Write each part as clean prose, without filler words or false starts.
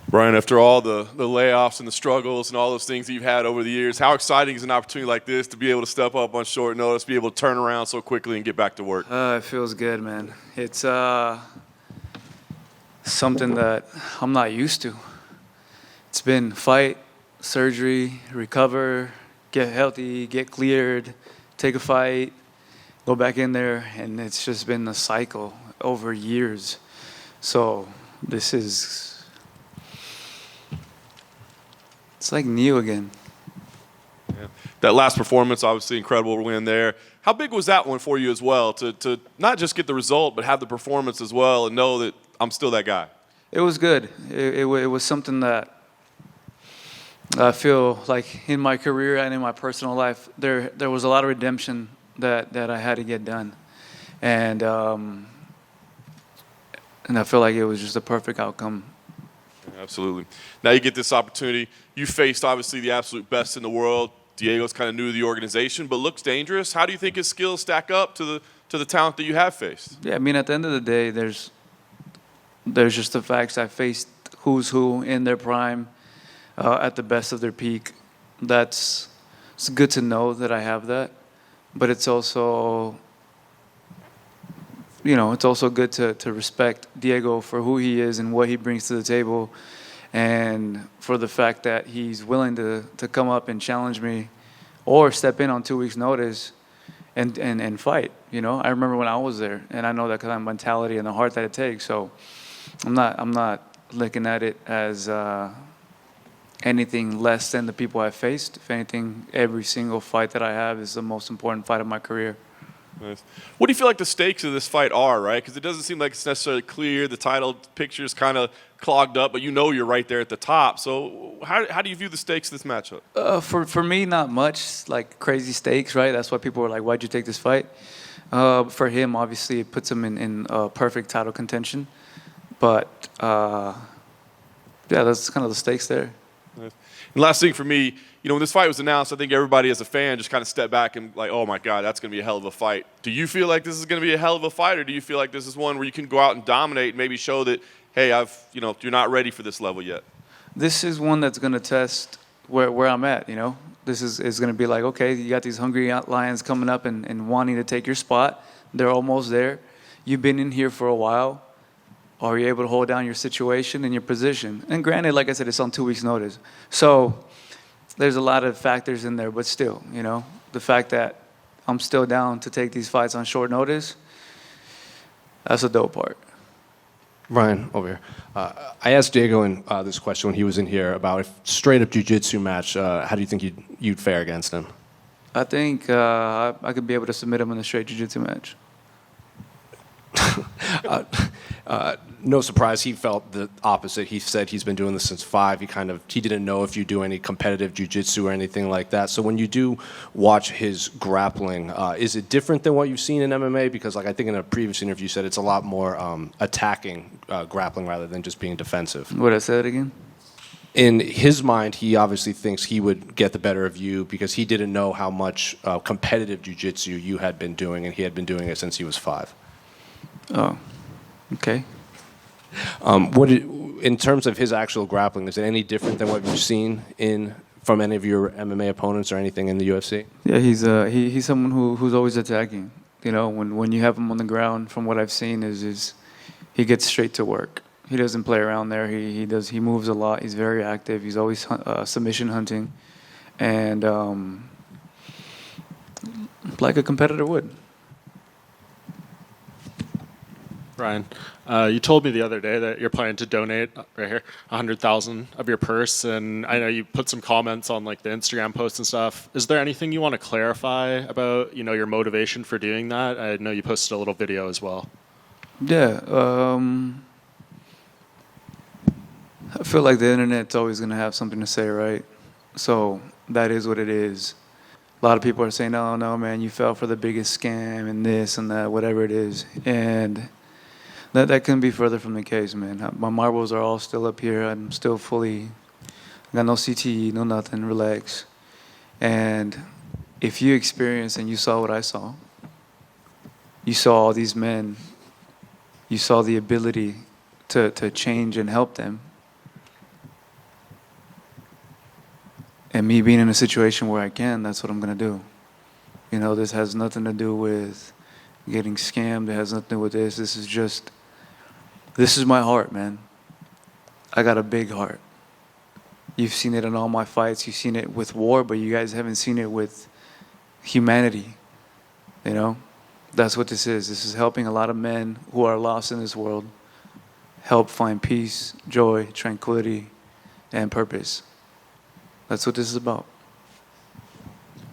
Brian, after all the layoffs and the struggles and all those things that you've had over the years, how exciting is an opportunity like this to be able to step up on short notice, be able to turn around so quickly and get back to work? It feels good, man. It's something that I'm not used to. It's been fight, surgery, recover, get healthy, get cleared, take a fight, go back in there, and it's just been a cycle over years. So this is... It's like new again. Yeah. That last performance, obviously incredible win there. How big was that one for you as well, to not just get the result, but have the performance as well and know that I'm still that guy? It was good. It was something that I feel like in my career and in my personal life, there was a lot of redemption that I had to get done. And I feel like it was just a perfect outcome. Absolutely. Now you get this opportunity. You faced, obviously, the absolute best in the world. Diego's kind of new to the organization, but looks dangerous. How do you think his skills stack up to the talent that you have faced? Yeah, I mean, at the end of the day, there's just the facts. I faced who's who in their prime, at the best of their peak. It's good to know that I have that, but it's also... it's also good to respect Diego for who he is and what he brings to the table, and for the fact that he's willing to come up and challenge me or step in on 2 weeks' notice and fight. I remember when I was there, and I know that kind of mentality and the heart that it takes. So I'm not looking at it as anything less than the people I've faced. If anything, every single fight that I have is the most important fight of my career. Nice. What do you feel like the stakes of this fight are, right? Because it doesn't seem like it's necessarily clear. The title picture is kind of clogged up, but you're right there at the top. So how do you view the stakes of this matchup? For me, not much, like crazy stakes, right? That's why people were like, why'd you take this fight? For him, obviously, it puts him in perfect title contention. But, yeah, that's kind of the stakes there. Nice. And last thing for me, when this fight was announced, I think everybody as a fan just kind of stepped back and like, oh my God, that's going to be a hell of a fight. Do you feel like this is going to be a hell of a fight, or do you feel like this is one where you can go out and dominate and maybe show that, hey, you're not ready for this level yet? This is one that's going to test where I'm at, This is going to be like, okay, you got these hungry lions coming up and wanting to take your spot. They're almost there. You've been in here for a while. Are you able to hold down your situation and your position? And granted, like I said, it's on 2 weeks' notice. So there's a lot of factors in there, but still, the fact that I'm still down to take these fights on short notice, that's a dope part. Ryan, over here. I asked Diego this question when he was in here about if straight-up jiu-jitsu match, how do you think you'd fare against him? I think I could be able to submit him in a straight jiu-jitsu match. No surprise, he felt the opposite. He said he's been doing this since 5. He didn't know if you do any competitive jiu-jitsu or anything like that. So when you do watch his grappling, is it different than what you've seen in MMA? Because I think in a previous interview you said it's a lot more attacking grappling rather than just being defensive. What, I said again? In his mind, he obviously thinks he would get the better of you because he didn't know how much competitive jiu-jitsu you had been doing, and he had been doing it since he was 5. Oh, okay. In terms of his actual grappling, is it any different than what you've seen from any of your MMA opponents or anything in the UFC? Yeah, he's someone who's always attacking. When you have him on the ground, from what I've seen, is he gets straight to work. He doesn't play around there. He moves a lot. He's very active. He's always submission hunting, and like a competitor would. Ryan, you told me the other day that you're planning to donate right here 100,000 of your purse, and I know you put some comments on the Instagram posts and stuff. Is there anything you want to clarify about your motivation for doing that? I know you posted a little video as well. Yeah, I feel like the internet's always going to have something to say, right? So that is what it is. A lot of people are saying, "Oh no, man, you fell for the biggest scam and this and that, whatever it is," and that couldn't be further from the case, man. My marbles are all still up here. I'm still fully, got no CTE, no nothing, relax. And if you experienced and you saw what I saw, you saw all these men, you saw the ability to change and help them, me being in a situation where I can, that's what I'm going to do. You know, this has nothing to do with getting scammed. It has nothing to do with this. This is my heart, man. I got a big heart. You've seen it in all my fights. You've seen it with war, but you guys haven't seen it with humanity. You know, that's what this is. This is helping a lot of men who are lost in this world help find peace, joy, tranquility, and purpose. That's what this is about.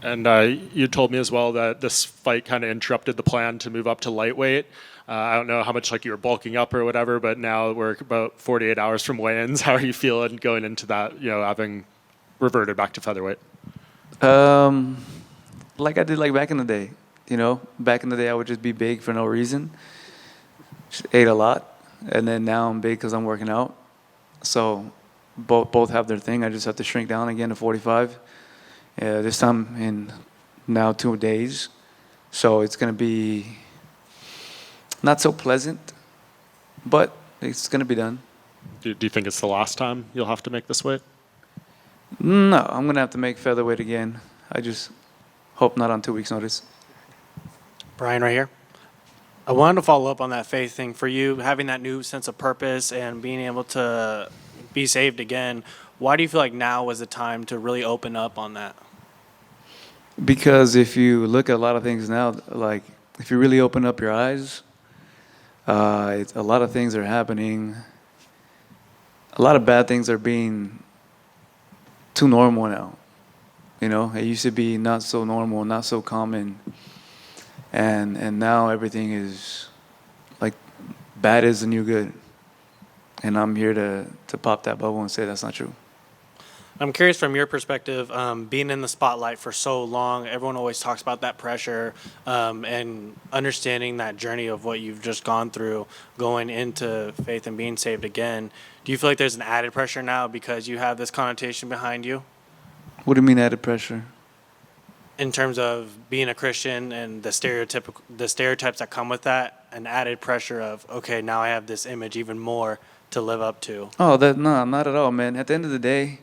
And you told me as well that this fight kind of interrupted the plan to move up to lightweight. I don't know how much like you were bulking up or whatever, but now we're about 48 hours from weigh-ins. How are you feeling going into that, you know, having reverted back to featherweight? Like I did like back in the day. You know, back in the day I would just be big for no reason. Just ate a lot. And then now I'm big because I'm working out. So both have their thing. I just have to shrink down again to 45. This time in now 2 days. So it's going to be not so pleasant, but it's going to be done. Do you think it's the last time you'll have to make this weight? No, I'm going to have to make featherweight again. I just hope not on 2 weeks' notice. Brian, right here. I wanted to follow up on that faith thing for you, having that new sense of purpose and being able to be saved again. Why do you feel like now was the time to really open up on that? Because if you look at a lot of things now, like if you really open up your eyes, a lot of things are happening. A lot of bad things are being too normal now. You know, it used to be not so normal, not so common. And now everything is like bad is the new good. And I'm here to pop that bubble and say that's not true. I'm curious from your perspective, being in the spotlight for so long, everyone always talks about that pressure and understanding that journey of what you've just gone through, going into faith and being saved again. Do you feel like there's an added pressure now because you have this connotation behind you? What do you mean added pressure? In terms of being a Christian and the stereotypes that come with that, an added pressure of, okay, now I have this image even more to live up to. Oh, no, not at all, man. At the end of the day,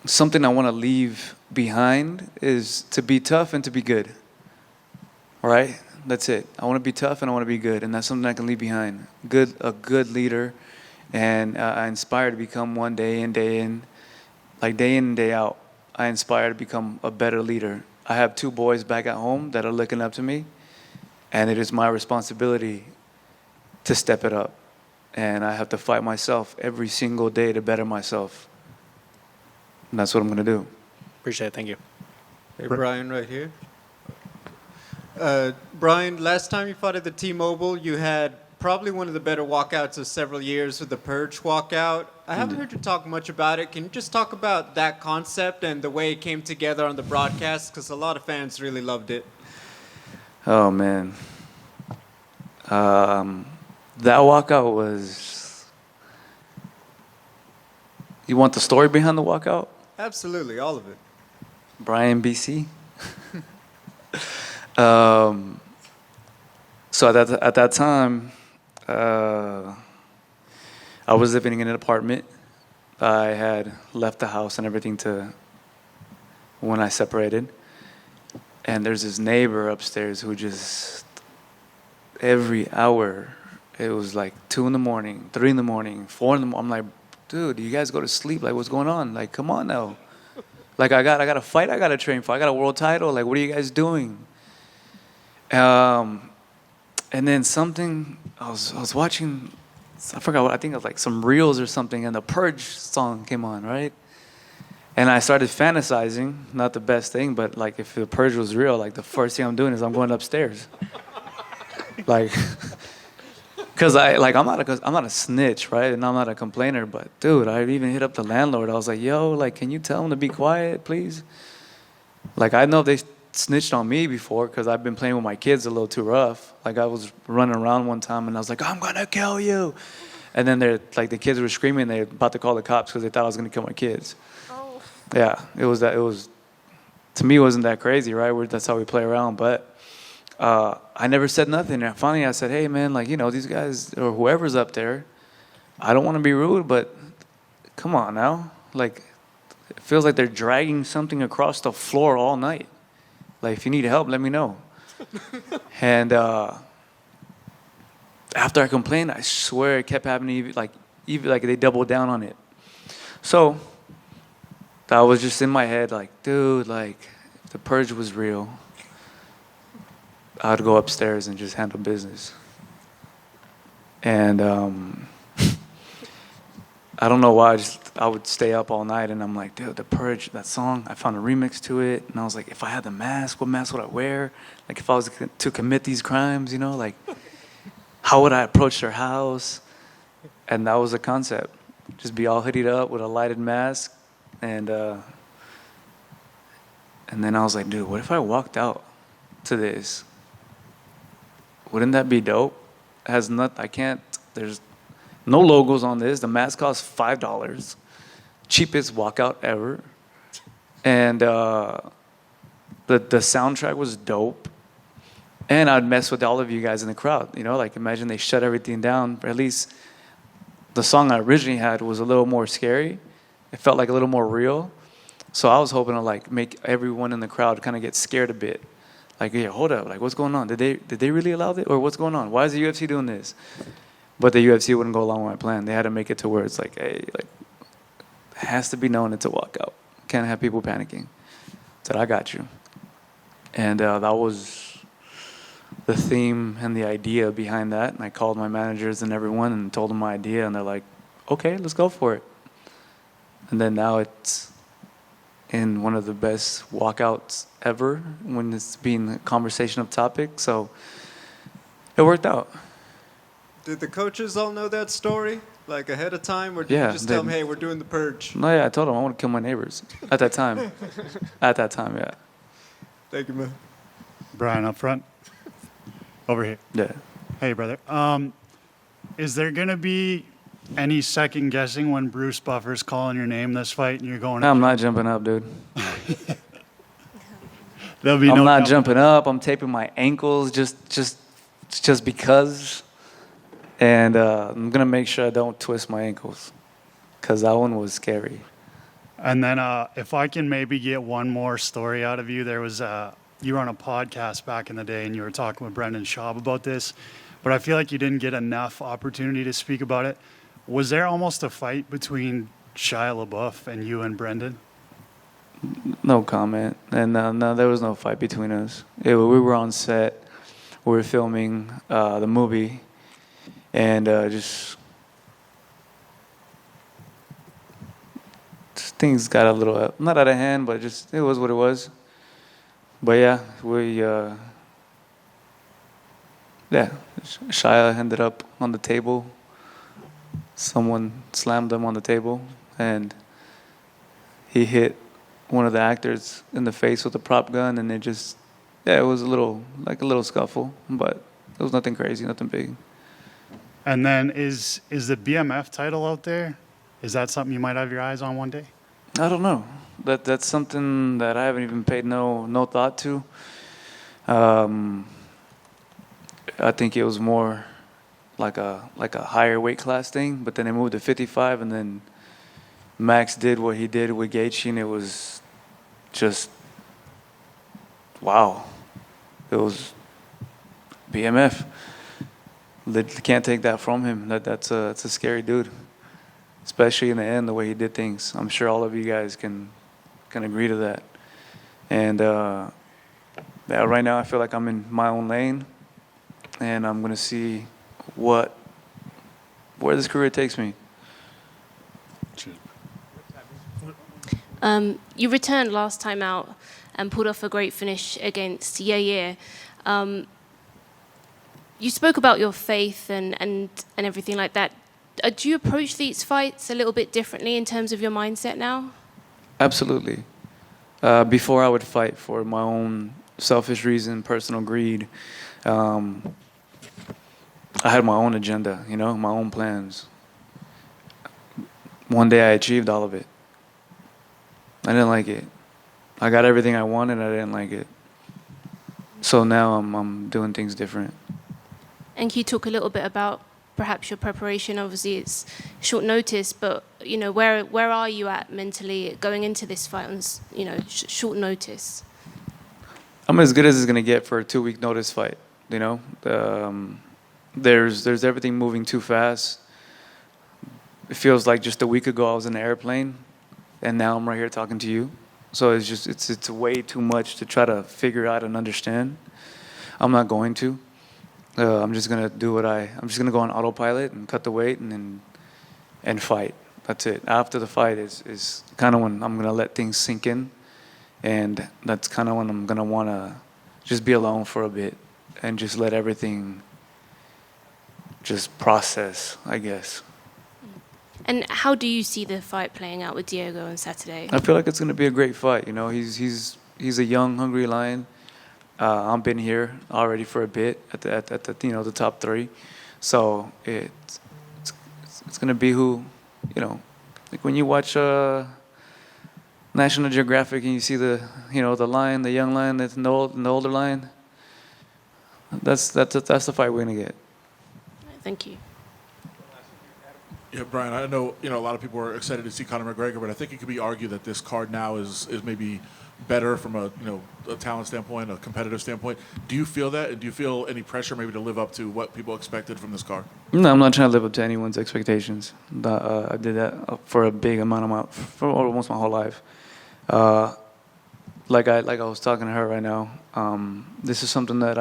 something I want to leave behind is to be tough and to be good. All right? That's it. I want to be tough and I want to be good, and that's something I can leave behind. A good leader, and I inspire to become one day in, day in and day out. I inspire to become a better leader. I have 2 boys back at home that are looking up to me, and it is my responsibility to step it up. And I have to fight myself every single day to better myself. And that's what I'm going to do. Appreciate it. Thank you. Hey, Brian, right here. Brian, last time you fought at the T-Mobile, you had probably one of the better walkouts of several years with the Purge walkout. I haven't heard you talk much about it. Can you just talk about that concept and the way it came together on the broadcast? Because a lot of fans really loved it. Oh, man. That walkout was... You want the story behind the walkout? Absolutely, all of it. Brian, BC. So at that time, I was living in an apartment. I had left the house and everything when I separated. And there's this neighbor upstairs who just, every hour, it was like 2 in the morning, 3 in the morning, 4 in the morning. I'm like, dude, you guys go to sleep? Like, what's going on? Like, come on now. Like, I got a fight I got to train for. I got a world title. Like, what are you guys doing? And then something, I was watching, I forgot what, I think it was like some reels or something, and the Purge song came on, right? And I started fantasizing, not the best thing, but like if the Purge was real, like the first thing I'm doing is I'm going upstairs. Like, cause I'm not a snitch, right? And I'm not a complainer, but dude, I even hit up the landlord. I was like, yo, like, can you tell him to be quiet, please? Like, I know they snitched on me before because I've been playing with my kids a little too rough. Like, I was running around one time and I was like, I'm gonna kill you. And then the kids were screaming, they're about to call the cops because they thought I was gonna kill my kids. Oh. Yeah, to me, it wasn't that crazy, right? That's how we play around. But I never said nothing. And finally, I said, hey, man, like, you know, these guys or whoever's up there, I don't want to be rude, but come on now. Like, it feels like they're dragging something across the floor all night. Like, if you need help, let me know. And after I complained, I swear it kept happening. Even like they doubled down on it. So that was just in my head, like, dude, like, if the purge was real, I'd go upstairs and just handle business. And I don't know why, I would stay up all night, and I'm like, dude, the purge, that song, I found a remix to it, and I was like, if I had the mask, what mask would I wear? Like, if I was to commit these crimes, you know, like, how would I approach their house? And that was the concept. Just be all hoodied up with a lighted mask. And then I was like, dude, what if I walked out to this? Wouldn't that be dope? There's no logos on this. The mask costs $5. Cheapest walkout ever. And the soundtrack was dope. And I'd mess with all of you guys in the crowd. You know, like, imagine they shut everything down. Or at least the song I originally had was a little more scary. It felt like a little more real. So I was hoping to, like, make everyone in the crowd kind of get scared a bit. Like, yeah, hold up. Like, what's going on? Did they really allow this? Or what's going on? Why is the UFC doing this? But the UFC wouldn't go along with my plan. They had to make it to where it's like, hey, like, it has to be known it's a walkout. Can't have people panicking. Said, I got you. And that was the theme and the idea behind that. And I called my managers and everyone and told them my idea. And they're like, okay, let's go for it. And then now it's in one of the best walkouts ever when it's being a conversation of topic. So it worked out. Did the coaches all know that story, like, ahead of time? Or did Yeah, you just tell them, hey, we're doing the purge? No, yeah, I told them I want to kill my neighbors at that time. At that time, yeah. Thank you, man. Brian, up front. Over here. Yeah. Hey, brother. Is there going to be any second guessing when Bruce Buffer's calling your name this fight and you're going I'm not jumping up, dude. There'll be I'm no not doubt. jumping up. I'm taping my ankles just because. And I'm going to make sure I don't twist my ankles because that one was scary. And then if I can maybe get one more story out of you, there was you were on a podcast back in the day and you were talking with Brendan Schaub about this, but I feel like you didn't get enough opportunity to speak about it. Was there almost a fight between Shia LaBeouf and you and Brendan? No comment. And no, there was no fight between us. We were on set. We were filming the movie. And just things got a little, not out of hand, but just, it was what it was. But yeah, Shia ended up on the table. Someone slammed him on the table, and he hit one of the actors in the face with a prop gun, and it was a little scuffle, but it was nothing crazy, nothing big. And then is the BMF title out there? Is that something you might have your eyes on one day? I don't know. That's something that I haven't even paid no thought to. I think it was more like a higher weight class thing, but then they moved to 55, and then Max did what he did with Gaethje, and it was just wow. It was BMF. They can't take that from him. That's a scary dude, especially in the end, the way he did things. I'm sure all of you guys can agree to that. And right now I feel like I'm in my own lane, and I'm gonna see where this career takes me. You returned last time out and pulled off a great finish against Yair. You spoke about your faith and everything like that. Do you approach these fights a little bit differently in terms of your mindset now? Absolutely. Before I would fight for my own selfish reason, personal greed. I had my own agenda, my own plans. One day I achieved all of it. I didn't like it. I got everything I wanted, I didn't like it. So now I'm doing things different. And can you talk a little bit about perhaps your preparation. Obviously, it's short notice, but where are you at mentally going into this fight on short notice? I'm as good as it's gonna get for a 2-week notice fight. There's everything moving too fast. It feels like just a week ago I was in an airplane, and now I'm right here talking to you. So it's way too much to try to figure out and understand. I'm not going to. I'm just gonna do I'm just gonna go on autopilot and cut the weight and fight. That's it. After the fight is kind of when I'm gonna let things sink in, and that's kind of when I'm gonna wanna just be alone for a bit and just let everything just process, I guess. And how do you see the fight playing out with Diego on Saturday? I feel like it's gonna be a great fight. He's a young, hungry lion. I've been here already for a bit at the top 3, so it's gonna be who, like when you watch National Geographic and you see the lion, the young lion, that's the older lion. That's the fight we're gonna get. Thank you. Yeah, Brian, I know a lot of people are excited to see Conor McGregor, but I think it could be argued that this card now is maybe better from a talent standpoint, a competitive standpoint. Do you feel that, and do you feel any pressure maybe to live up to what people expected from this card? No, I'm not trying to live up to anyone's expectations. I did that for a big amount for almost my whole life. Like I was talking to her right now. This is something that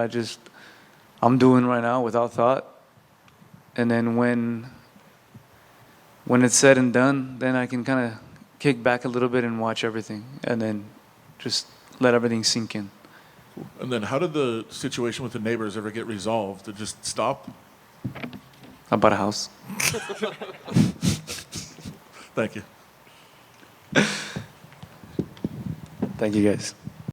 I'm doing right now without thought, and then when it's said and done, then I can kind of kick back a little bit and watch everything, and then just let everything sink in. And then how did the situation with the neighbors ever get resolved? Did it just stop? I bought a house. Thank you. Thank you, guys.